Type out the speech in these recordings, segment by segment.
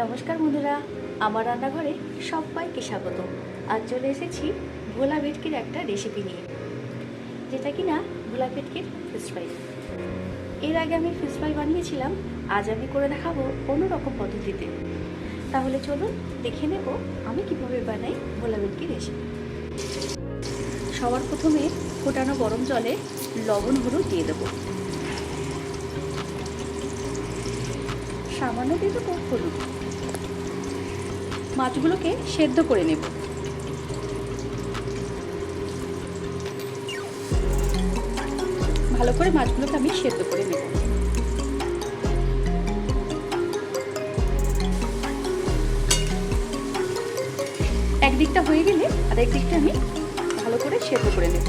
নমস্কার বন্ধুরা, আমার রান্নাঘরে সবাইকে স্বাগত। আজ চলে এসেছি ভোলা ভেটকির একটা রেসিপি নিয়ে, যেটা কিনা ভোলা ভেটকির ফিশ ফ্রাই। এর আগে আমি ফিশ ফ্রাই বানিয়েছিলাম, আজ আমি করে দেখাবো অন্যরকম পদ্ধতিতে। তাহলে চলুন দেখে নেব আমি কিভাবে বানাই ভোলা ভেটকির রেসিপি। সবার প্রথমে ফোটানো গরম জলে লবণ হলুদ দিয়ে দেবো, সামান্য দিয়ে দেবো হলুদ। মাছগুলোকে সেদ্ধ করে নেব। ভালো করে মাছগুলোকে আমি সেদ্ধ করে নেব। একদিকটা হয়ে গেলে আর একদিকটা আমি ভালো করে সেদ্ধ করে নেব।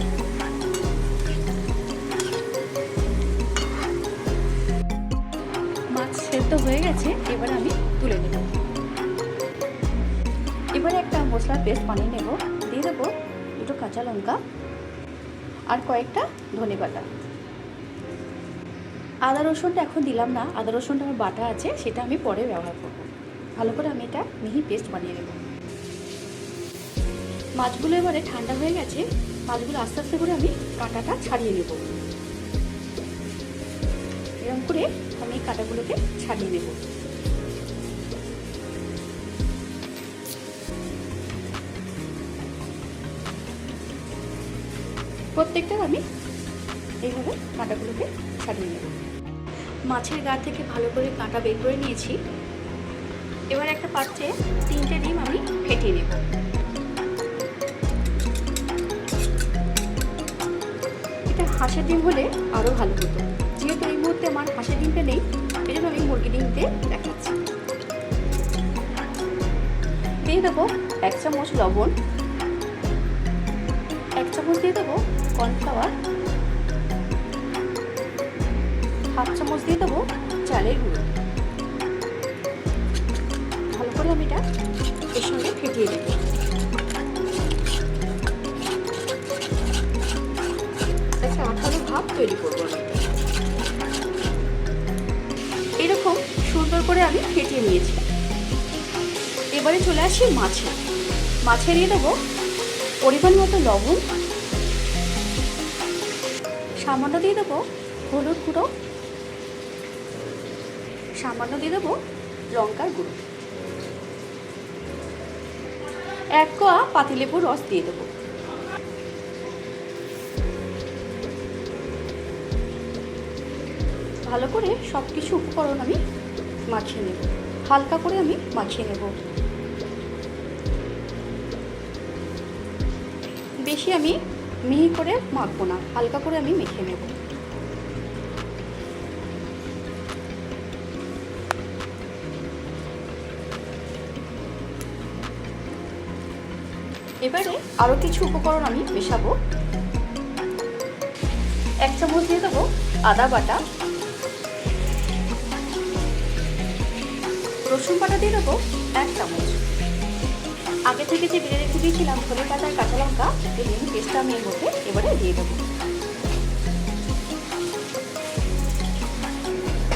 মাছ সেদ্ধ হয়ে গেছে, এবার আমি তুলে নেব। এবারে একটা মশলার পেস্ট বানিয়ে নেব। দিয়ে দেবো দুটো কাঁচা লঙ্কা আর কয়েকটা ধনে বাটা। আদা রসুনটা এখন দিলাম না, আদা রসুনটা আমার বাটা আছে, সেটা আমি পরে ব্যবহার করব। ভালো করে আমি এটা মিহি পেস্ট বানিয়ে নেব। মাছগুলো এবারে ঠান্ডা হয়ে গেছে, মাছগুলো আস্তে আস্তে করে আমি কাঁটাটা ছাড়িয়ে নেব। এরকম করে আমি কাঁটাগুলোকে ছাড়িয়ে নেব। প্রত্যেকটা আমি এইভাবে কাঁটাগুলোকে ছাড়িয়ে নেব। মাছের গা থেকে ভালো করে কাঁটা বের করে নিয়েছি। এবার একটা পাত্রে 3টে ডিম আমি ফেটিয়ে নেব। এটা হাঁসের ডিম হলে আরও ভালো হতো, যেহেতু এই মুহূর্তে আমার হাঁসের ডিমটা নেই, এই জন্য আমি মুরগি ডিম দিয়ে দেখাচ্ছি। দিয়ে দেবো 1 চামচ লবণ, 1 চামচ দিয়ে দেবো কর্নফ্লাওয়ার, 1/2 চামচ দিয়ে দেবো চালের গুঁড়ো। ভালো করে আমি এটা এর সঙ্গে ফেটিয়ে দেবো। একটা আঠালো ভাব তৈরি করবো আমি। এরকম সুন্দর করে আমি ফেটিয়ে নিয়েছি। এবারে চলে আসি মাছে দিয়ে দেবো পরিমাণ মতো লবণ, সামান্য দিয়ে দেবো হলুদ গুঁড়ো, সামান্য দিয়ে দেবো লঙ্কার গুঁড়ো, 1 কোয়া পাতিলেবুর রস দিয়ে দেবো। ভালো করে সব কিছু উপকরণ আমি মাখিয়ে নেব। হালকা করে আমি মাখিয়ে নেব, বেশি আমি মিহি করে মাখবো না, হালকা করে আমি মেখে নেব। এবারে আরও কিছু উপকরণ আমি মেশাবো। 1 চামচ দিয়ে দেবো আদা বাটা, রসুন বাটা দিয়ে দেবো 1 চামচ। আগে থেকে যে বেড়ে রেখে দিয়েছিলাম ধনে পাতা আর কাঁচা লঙ্কা, এই মিহি পেস্টটা আমি এর মধ্যে এবারে দিয়ে দেবো।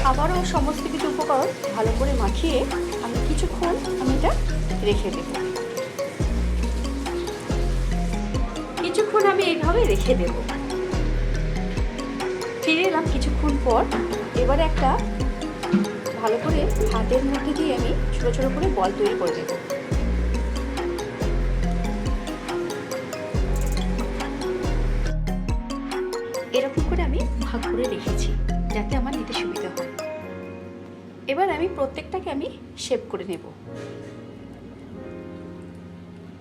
আবারও সমস্ত কিছু উপকরণ ভালো করে মাখিয়ে আমি কিছুক্ষণ এটা রেখে দেব। কিছুক্ষণ আমি এইভাবে রেখে দেব। ফিরে এলাম কিছুক্ষণ পর। এবারে একটা ভালো করে হাতের মধ্যে দিয়ে আমি ছোটো ছোটো করে বল তৈরি করে দেব। এরকম করে আমি ভাগ করে রেখেছি, যাতে আমার নিতে সুবিধা হয়। এবার আমি প্রত্যেকটাকে আমি শেপ করে নেব।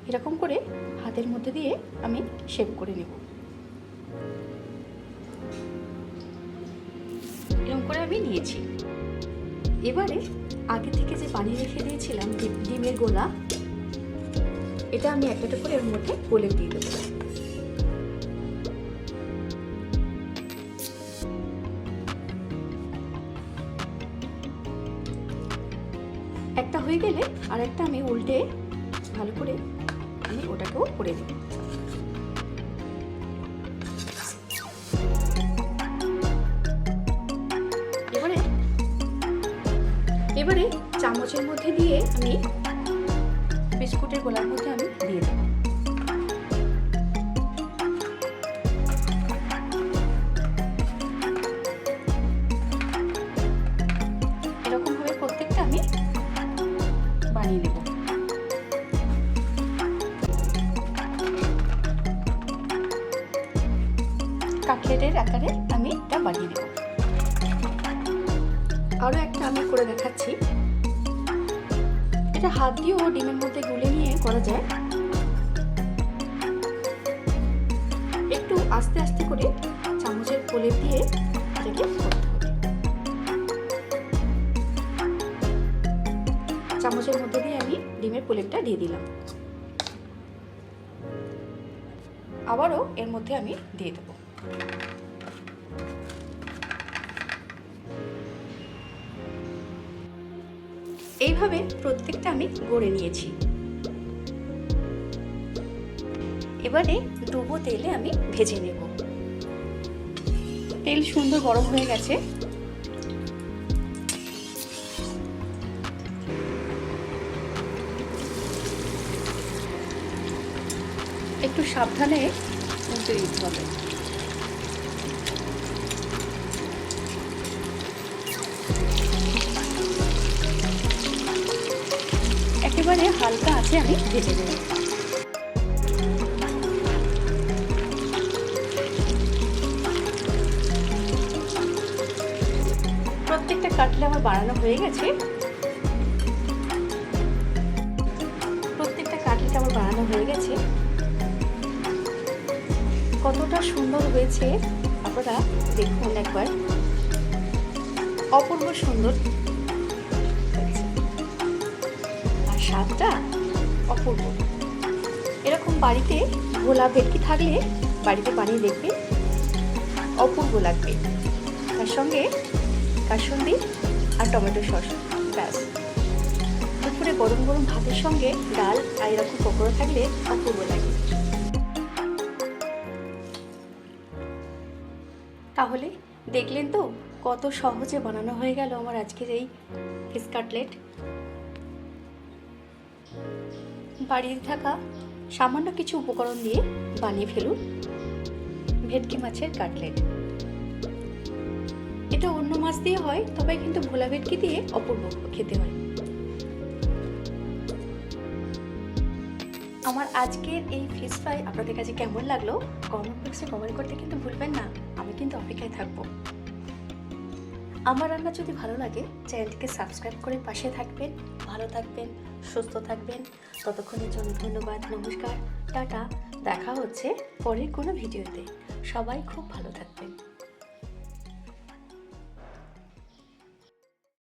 এরকম করে হাতের মধ্যে দিয়ে আমি শেপ করে নেব। এরকম করে আমি নিয়েছি। এবারে আগে থেকে যে বানিয়ে রেখে দিয়েছিলাম ডিমের গোলা, এটা আমি একটা করে এর মধ্যে গোলে দিয়ে দেবো। একটা হয়ে গেলে আর একটা আমি উল্টে ভালো করে আমি ওটাকেও করে দেব। এবারে এবারে চামচের মধ্যে দিয়ে আমি বিস্কুটের গোলার মধ্যে আমি দিয়ে দেবো। এরকমভাবে প্রত্যেকটা আমি বানিয়ে নেব। কাটলেটের আকারে আমি এটা বানিয়ে নেব। আরও একটা আমি করে দেখাচ্ছি। এটা হাত দিয়েও ডিমের মধ্যে গুলে নিয়ে করা যায়। একটু আস্তে আস্তে করে চামচের প্রলেপ দিয়ে এটাকে করতে হবে। চামচের মধ্যে দিয়ে আমি ডিমের প্রলেপটা দিয়ে দিলাম। আবারও এর মধ্যে আমি দিয়ে দেবো। এইভাবে প্রত্যেকটা আমি গড়ে নিয়েছি। এবারে ডুবো তেলে আমি ভেজে নেব। তেল সুন্দর গরম হয়ে গেছে। একটু সাবধানে উল্টে দিতে হবে। একেবারে হালকা আছে আমি ভেজে নেব। প্রত্যেকটা কাটলে আমার বানানো হয়ে গেছে। কতটা সুন্দর হয়েছে আপনারা দেখুন একবার। অপূর্ব সুন্দর হয়েছে আর স্বাদটা অপূর্ব। এরকম বাড়িতে ভোলা ভেটকি থাকলে বাড়িতে বানিয়ে দেখবে, অপূর্ব লাগবে। তার সঙ্গে কাসুন্দি আর টমেটো সস, ব্যাস। দুপুরে গরম গরম ভাতের সঙ্গে ডাল আর এরকম পকোড়া থাকলে অপূর্ব লাগে। তাহলে দেখলেন তো কত সহজে বানানো হয়ে গেল আমার আজকের এই ফিশ কাটলেট। বাড়িতে থাকা সামান্য কিছু উপকরণ দিয়ে বানিয়ে ফেলুন ভেটকি মাছের কাটলেট। এটা অন্য মাছ দিয়ে হয়, তবে কিন্তু ভোলা ভেটকি দিয়ে অপূর্ব খেতে হয়। আমার আজকের এই ফিশ ফ্রাই আপনাদের কাছে কেমন লাগলো কমেন্ট বক্সে কমেন্ট করতে কিন্তু ভুলবেন না। আমি কিন্তু অপেক্ষায় থাকবো। আমার রান্না যদি ভালো লাগে চ্যানেলটিকে সাবস্ক্রাইব করে পাশে থাকবেন। ভালো থাকবেন, সুস্থ থাকবেন। ততক্ষণের জন্য ধন্যবাদ, নমস্কার, টাটা। দেখা হচ্ছে পরের কোনো ভিডিওতে। সবাই খুব ভালো থাকবেন।